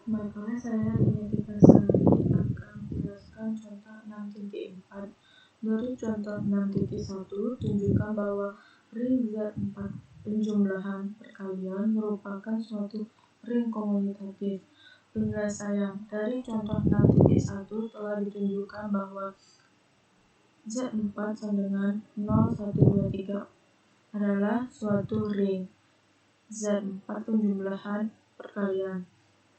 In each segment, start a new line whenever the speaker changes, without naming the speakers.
Baiklah, saya Dinika Sari akan menjelaskan contoh 6.4. Dari contoh 6.1, tunjukkan bahwa ring Z4 penjumlahan perkalian merupakan suatu ring komutatif. Penyelesaian dari contoh 6.1 telah ditunjukkan bahwa Z4 sama dengan 0, 1, 2, 3 adalah suatu ring Z4 penjumlahan perkalian.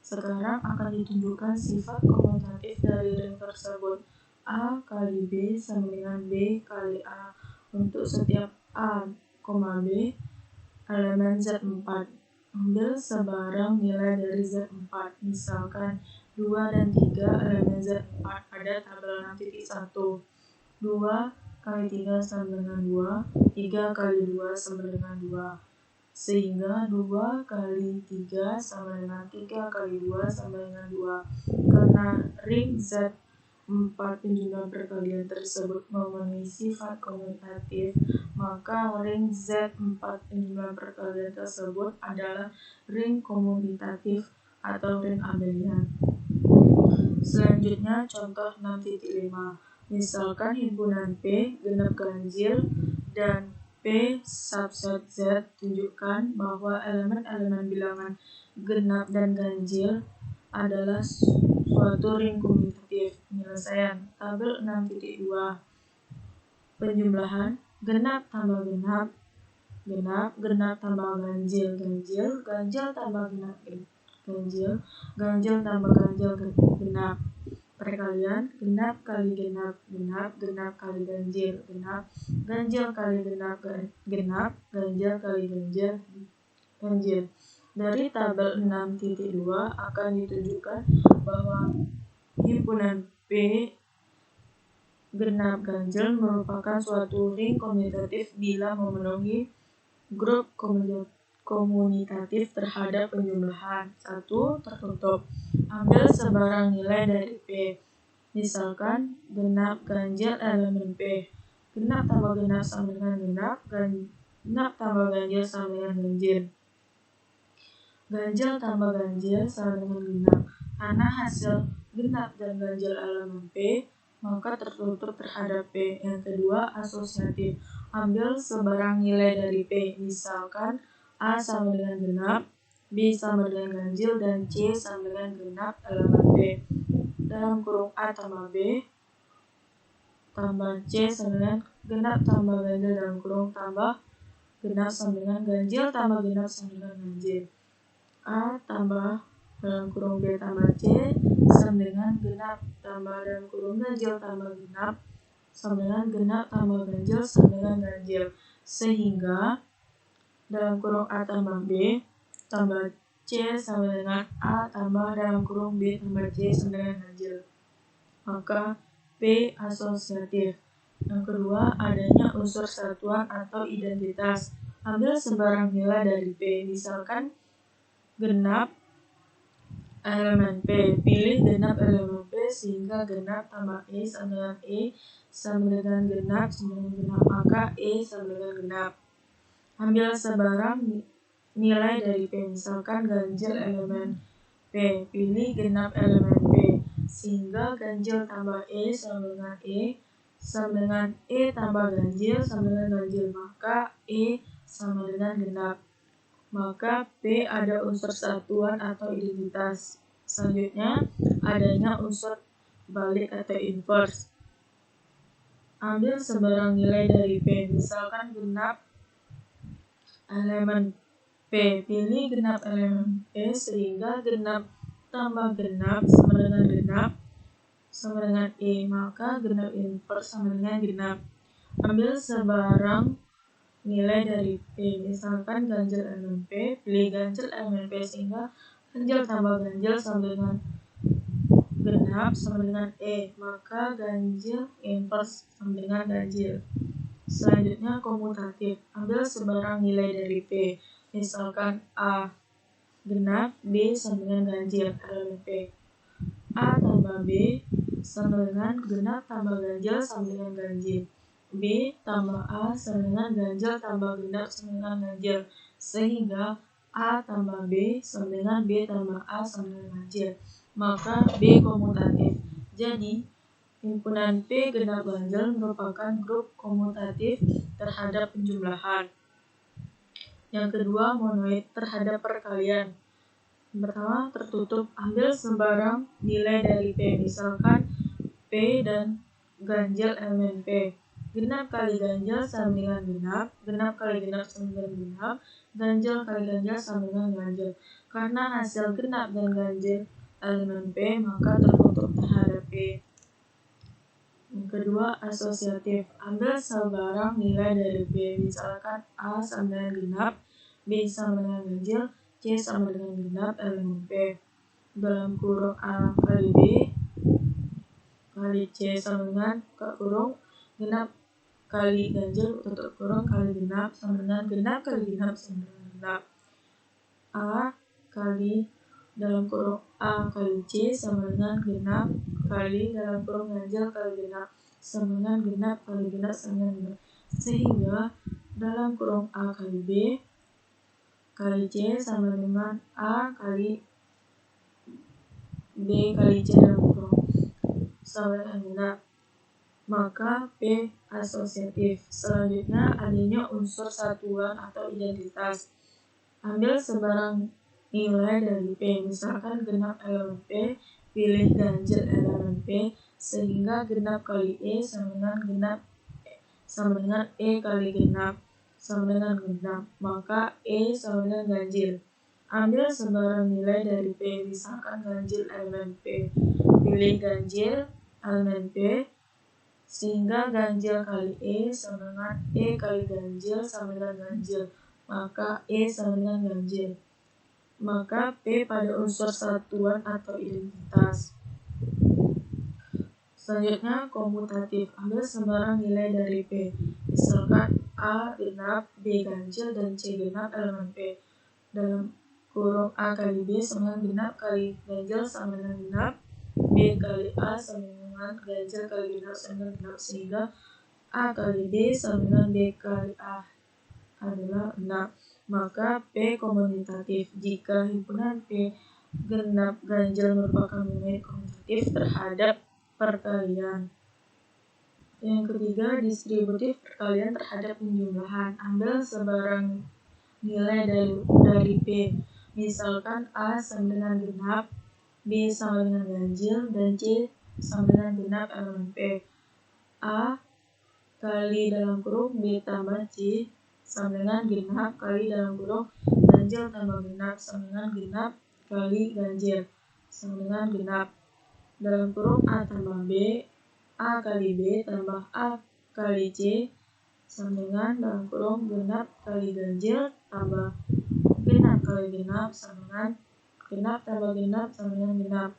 Sekarang akan ditunjukkan sifat komutatif dari ring tersebut. A kali B sama dengan B kali A. Untuk setiap A, B elemen Z4. Ambil sebarang nilai dari Z4. Misalkan 2 dan 3 elemen Z4 pada tabel 6.1. 2 kali 3 sama dengan 2, 3 kali 2 sama dengan 2. Sehingga 2 kali 3 sama dengan 3 kali 2 sama dengan 2. Karena ring Z4 penjumlahan perkalian tersebut memenuhi sifat komutatif, maka ring Z4 penjumlahan perkalian tersebut adalah ring komutatif atau ring abelian. Selanjutnya contoh 6.5. Misalkan himpunan P genap ganjil dan P subset Z. Tunjukkan bahwa elemen-elemen bilangan genap dan ganjil adalah suatu ring komutatif. Penyelesaian tabel 6.2. Penjumlahan genap tambah genap, genap, genap tambah ganjil, ganjil, ganjil tambah genap, ganjil, ganjil tambah ganjil, genap. Perkalian genap kali genap, genap, genap kali ganjil, genap, ganjil kali genap, genap, ganjil kali ganjil, ganjil. Dari tabel 6.2 akan ditunjukkan bahwa himpunan P genap ganjil merupakan suatu ring komutatif bila memenuhi grup komunitatif terhadap penjumlahan. 1. Tertutup. Ambil sebarang nilai dari P. Misalkan genap ganjil elemen P. Genap tambah genap sama dengan genap, genap tambah ganjil sama dengan ganjil. Ganjil tambah ganjil sama dengan genap. Karena hasil genap dan ganjil elemen P, maka tertutup terhadap P. Yang kedua, asosiatif. Ambil sebarang nilai dari P. Misalkan A sama dengan genap, B sama dengan ganjil, dan C sama dengan genap elemen P. Dalam kurung A tambah B tambah C sama dengan genap tambah ganjil dalam kurung tambah genap sama dengan ganjil tambah genap sama dengan ganjil. A tambah dalam kurung B tambah C sama dengan genap tambah dalam kurung ganjil tambah genap sama dengan genap tambah ganjil sama dengan ganjil. Sehingga dalam kurung A tambah B tambah C sama dengan A tambah dalam kurung B tambah C sama dengan ganjil. Maka P asosiatif. Yang kedua, adanya unsur satuan atau identitas. Ambil sebarang nilai dari P. Misalkan genap elemen P. Pilih genap elemen P sehingga genap tambah E sama dengan E sama dengan genap sama dengan genap. Maka E sama dengan genap. Ambil sebarang nilai dari P. Misalkan ganjil elemen P. Pilih genap elemen P sehingga ganjil tambah E sama dengan E sama dengan E tambah ganjil sama dengan ganjil. Maka E sama dengan genap. Maka P ada unsur satuan atau identitas. Selanjutnya adanya unsur balik atau inverse. Ambil sebarang nilai dari P. Misalkan genap elemen P. Pilih genap elemen P sehingga genap tambah genap sama dengan genap sama dengan E. Maka genap inverse sama dengan genap. Ambil sebarang nilai dari P. Misalkan ganjil elemen P. Pilih ganjil elemen P sehingga ganjil tambah ganjil sama dengan genap sama dengan E. Maka ganjil inverse sama dengan ganjil. Selanjutnya komutatif. Ambil sebarang nilai dari P. Misalkan A genap, B sama dengan ganjil elemen P. A tambah B sama dengan genap tambah ganjil sama dengan ganjil. B tambah A sama dengan ganjil tambah genap sama dengan ganjil. Sehingga A tambah B sama dengan B tambah A sama dengan ganjil. Maka B komutatif. Jadi, himpunan P genap ganjil merupakan grup komutatif terhadap penjumlahan. Yang kedua, monoid terhadap perkalian. Yang pertama, tertutup. Ambil sembarang nilai dari P. Misalkan P dan ganjil elemen P. Genap kali ganjil sama dengan genap, genap kali genap sama dengan genap, ganjil kali ganjil sama dengan ganjil. Karena hasil genap dan ganjil elemen P, maka tertutup terhadap P. Yang kedua, asosiatif. Ambil sebarang nilai dari P. Misalkan A sama dengan genap, B sama dengan ganjil, C sama dengan genap elemen P. Dalam kurung A kali B kali C sama dengan kurung genap kali ganjil tutup kurung kali genap sama dengan genap kali genap sama dengan genap. A kali dalam kurung A kali C sama dengan genap kali dalam kurung ganjil kali genap sama dengan genap kali genap sama dengan genap. Sehingga dalam kurung A kali B kali C sama dengan A kali B kali C dalam kurung sama dengan genap. Maka P asosiatif. Selanjutnya, adanya unsur satuan atau identitas. Ambil sebarang nilai dari P. Misalkan genap elemen P, pilih ganjil elemen P, sehingga genap kali E sama dengan genap sama dengan E kali genap sama dengan genap. Maka E sama dengan ganjil. Ambil sebarang nilai dari P. Misalkan ganjil elemen P, pilih ganjil elemen P, sehingga ganjil kali E sama dengan E kali ganjil sama dengan ganjil. Maka E sama dengan ganjil. Maka P pada unsur satuan atau identitas. Selanjutnya, komutatif. Ambil sembarang nilai dari P. Misalkan A genap, B ganjil, dan C genap elemen P. Dalam kurung A kali B sama dengan genap kali ganjil sama dengan genap, B kali A sama dengan ganjil kali genap sama dengan genap, sehingga A kali B sama dengan B kali A adalah genap. Maka P komutatif. Jika himpunan P genap ganjil merupakan monoid komutatif terhadap perkalian. Yang ketiga, distributif perkalian terhadap penjumlahan. Ambil sebarang nilai dari P. Misalkan A sama dengan genap, B sama dengan ganjil, dan C sama dengan genap elemen P. A kali dalam kurung B tambah C sama dengan genap kali dalam kurung ganjil tambah genap sama dengan genap kali ganjil sama dengan genap. Dalam kurung A tambah B, A kali B tambah A kali C sama dengan dalam kurung genap kali ganjil tambah genap kali genap sama dengan genap tambah genap sama dengan genap.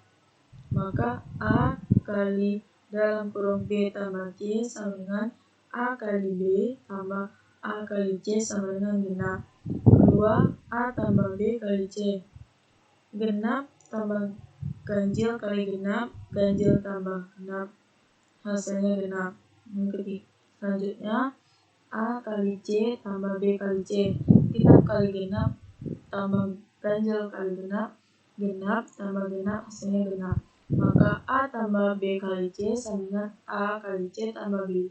Maka A kali dalam kurung B tambah C sama dengan A kali B tambah A kali C sama dengan genap. Kedua, A tambah B kali C. Genap tambah ganjil kali genap, ganjil tambah genap, hasilnya genap. Yang ketiga, selanjutnya A kali C tambah B kali C. Genap kali genap tambah ganjil kali genap, genap tambah genap, hasilnya genap. Maka A tambah B kali C sama dengan A kali C tambah B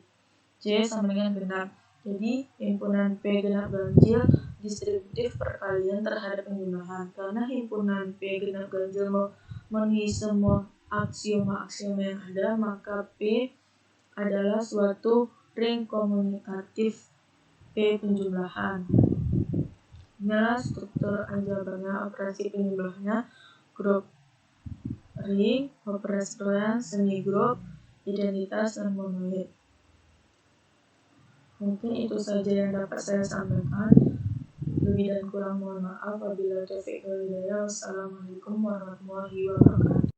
C sama dengan genap. Jadi, himpunan P genap ganjil distributif perkalian terhadap penjumlahan. Karena himpunan P genap ganjil memenuhi semua aksioma-aksioma yang ada, maka P adalah suatu ring komunikatif P penjumlahan. Inilah struktur aljabarnya, operasi penjumlahnya, grup ring, operasi perkalian, semi grup, identitas, dan monoid. Mungkin itu saja yang dapat saya sampaikan. Lebih dan kurang mohon maaf. Wabillahi taufiq wal hidayah. Wassalamualaikum warahmatullahi wabarakatuh.